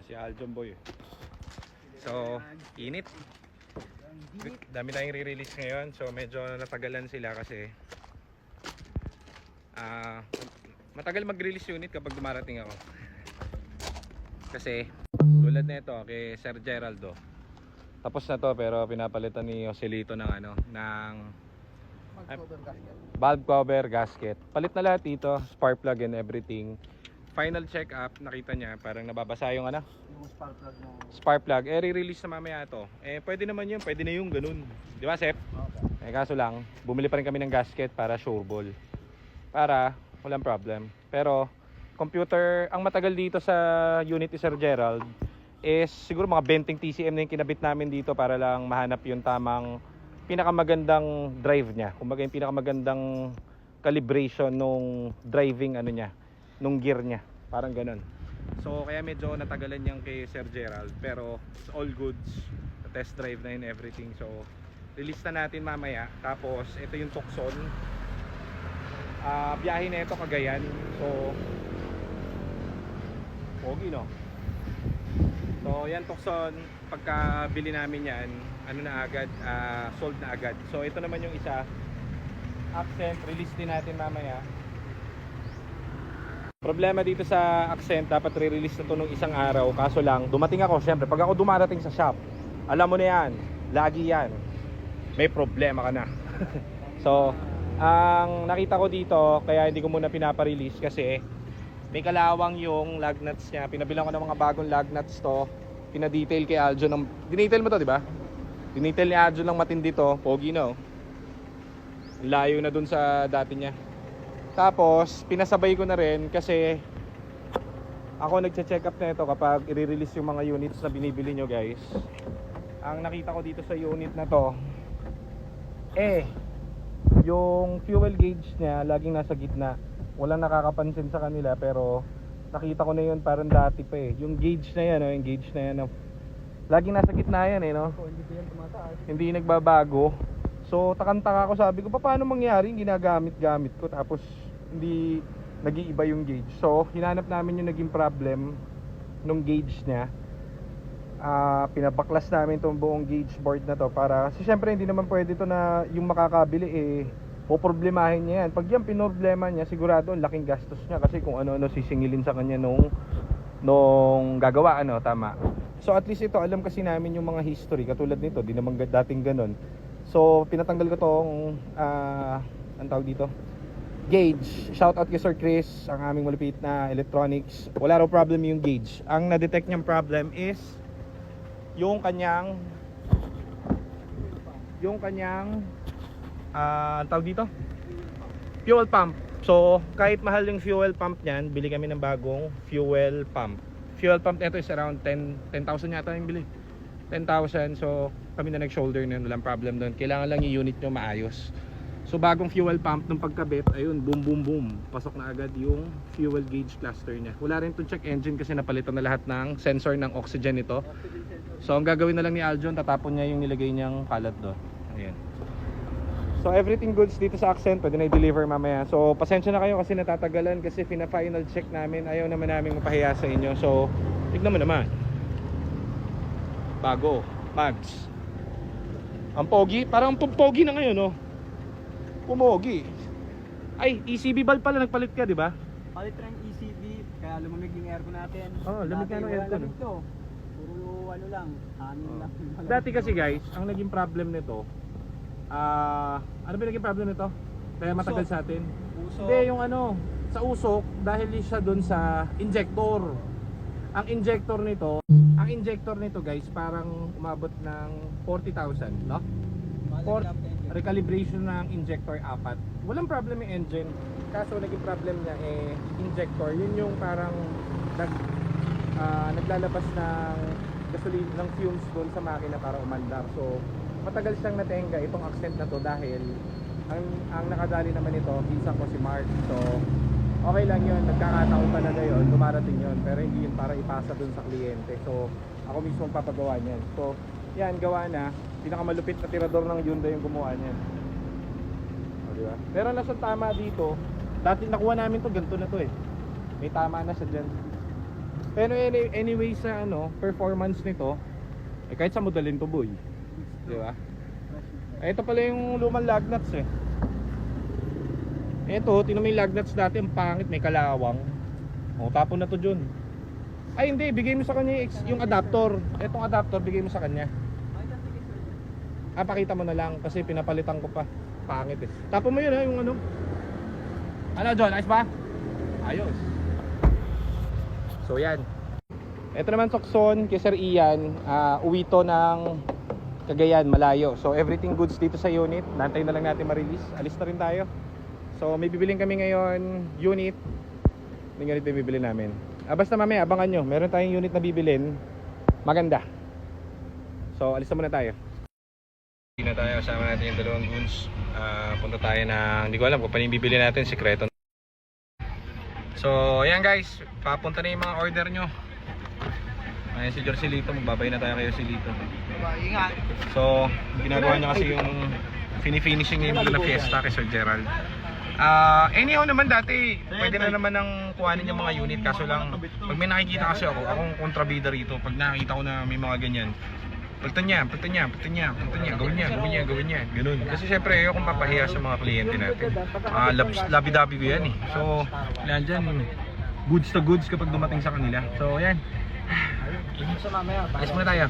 Si Aljon Boy. So, init. Dami tayong re-release ngayon. So, medyo natagalan sila kasi matagal mag-release unit kapag dumarating ako. Kasi, tulad na ito kay Sir Geraldo. Tapos na to pero pinapalitan ni Joselito ng valve cover gasket. Palit na lahat dito, spark plug and everything. Final check up, nakita niya parang nababasa yung Yung spark plug mo. spark plug. Re-release na mamaya to. Pwede naman yun, pwede na yung ganun. Di ba, Sep? Okay. Kaso lang, bumili pa rin kami ng gasket para sure ball. Para walang problem. Pero computer, ang matagal dito sa unit ni Sir Gerald is siguro mga 20 TCM na yung kinabit namin dito para lang mahanap yung tamang pinakamagandang drive niya. Kumbaga yung pinakamagandang calibration nung driving niya, nung gear niya. Parang ganun. So kaya medyo natagalan yan kay Sir Gerald, pero it's all goods. Test drive na yun, everything. So release na natin mamaya. Tapos ito yung Tucson. Biyahe na ito Cagayan. So pogi, no? So yan Tucson, pagkabili namin yan, na agad, sold na agad. So ito naman yung isa, Accent, release din natin mamaya. Problema dito sa Accent, dapat re-release na to nung isang araw. Kaso lang, dumating ako, syempre pag ako dumarating sa shop, alam mo na yan, lagi yan, may problema ka na. So ang nakita ko dito, kaya hindi ko muna pinapa-release kasi may kalawang yung lug nuts niya. Pinabilang ko ng mga bagong lug nuts to. Pinadetail kay Aljon ng... Dinetail mo to, di ba? Dinetail ni Aljon lang matindi to. Pogi, no? Layo na dun sa dati niya. Tapos, pinasabay ko na rin kasi ako nagche-check up na ito kapag i-release yung mga units na binibili nyo, guys. Ang nakita ko dito sa unit na to, yung fuel gauge niya laging nasa gitna. Walang nakakapansin sa kanila pero nakita ko na yun parang dati pa eh. Yung gauge na yan, yung gauge na yan, laging nasa gitna yan eh, no? Hindi pa yan tumataas. Hindi nagbabago. So takantaka ko, sabi ko paano mangyari yung ginagamit-gamit ko tapos hindi nag-iiba yung gauge. So hinanap namin yung naging problem nung gauge niya. Pinabaklas namin itong buong gauge board na to para kasi syempre hindi naman pwede to na yung makakabili poproblemahin niya yan. Pag yan pinoblema niya, sigurado ang laking gastos niya kasi kung ano-ano sisingilin sa kanya nung gagawa, tama. So at least ito, alam kasi namin yung mga history katulad nito, di naman dating ganun. So pinatanggal ko tong ang tawag dito, gauge. Shout out kay Sir Chris, ang aming malupit na electronics. Wala raw problem yung gauge. Ang na-detect niyang problem is yung kanyang ang tawag dito, fuel pump. So kahit mahal yung fuel pump niyan, bili kami ng bagong fuel pump. Fuel pump nito is around 10,000 yata yung bili, 10,000. So kami na nag-shoulder na yun, walang problem doon. Kailangan lang yung unit nyo maayos. So bagong fuel pump nung pagkabit, ayun, boom boom boom, pasok na agad yung fuel gauge cluster niya. Wala rin itong check engine kasi napalitan na lahat ng sensor ng oxygen nito. So ang gagawin na lang ni Aljon, tatapon niya yung nilagay niyang kalat doon. Ayan. So everything goods dito sa Accent, pwede na i-deliver mamaya. So pasensya na kayo kasi natatagalan kasi final check namin. Ayaw naman namin mapahiya sa inyo. So tignan mo naman, bago, mags. Ang pogi, parang pogi na ngayon, no? Pumogi. Ay, ECB valve pala nagpalit ka, di ba? Palit rin ECB, kaya lumamig yung aircon natin. Lamig na ng aircon. Puro lang, hangin lang. Dati kasi guys, ang naging problem nito, ano ba naging problem nito? Kaya matagal sa atin. Usok. Hindi, yung sa usok, dahil siya doon sa injector. Ang injector nito guys, parang umabot ng 40,000, no? For recalibration ng injector 4. Walang problem yung engine. Kaso naging problem niya injector. Yun yung parang naglalabas ng gasoline, ng fumes doon sa makina para umandar. So matagal siyang natenga itong Accent na to dahil ang nakadali naman ito, pinsan ko si Mark. So okay lang yun, nagkakataon talaga yun, dumarating yun, pero hindi yun para ipasa dun sa kliyente. So ako mismo papagawa niyan. So yan, gawa na. Pinakamalupit na tirador ng Hyundai yung gumawa niyan. Diba? Pero nasa tama dito, dati nakuha namin to, ganito na to eh. May tama na siya dyan. Pero anyway sa ano, performance nito, eh kahit sa modalin to boy. Di ba? Ito pala yung lumang lug nuts eh. Ito, tinan mo yung lug nuts dati, ang pangit, may kalawang. O, tapon na to dun. Ay hindi, bigay mo sa kanya yung adapter. Etong adapter, bigay mo sa kanya. Ah, pakita mo na lang kasi pinapalitan ko pa. Pangit eh. Tapon mo yun ha, yung ano. Ano John, ayos ba? Ayos. So yan. Ito naman Tucson kay Sir Ian, uwi to ng Cagayan, malayo. So everything goods dito sa unit. Nantay na lang natin ma-release. Alis na rin tayo. So may bibiling kami ngayon unit. Yung ganito yung bibili namin. Basta mamaya abangan nyo, meron tayong unit na bibilin. Maganda. So alis na muna tayo. Hindi na tayo, kasama natin yung dalawang goons. Punta tayo na, hindi ko alam kung paano yung bibili natin, sikreto. So ayan guys, papunta na yung mga order nyo. Ayan si Jorcelito, magbabay na tayo kayo si Lito. Ingat. So ginagawa niya kasi yung fini-finishing niya yung na fiesta kay Sir Gerald. Anyhow naman dati, pwede na naman ng kuhanin yung mga unit. Kaso lang, pag may nakikita kasi akong kontrabida rito. Pag nakikita ko na may mga ganyan, pagtan niya, gawin niya, ganun. Kasi syempre, ayoko kong papahiya sa mga kliyente natin. Labi-dabi ko yan eh. So, yan dyan, goods to goods kapag dumating sa kanila. So, yan. Sa mamaya. Alis muna tayo.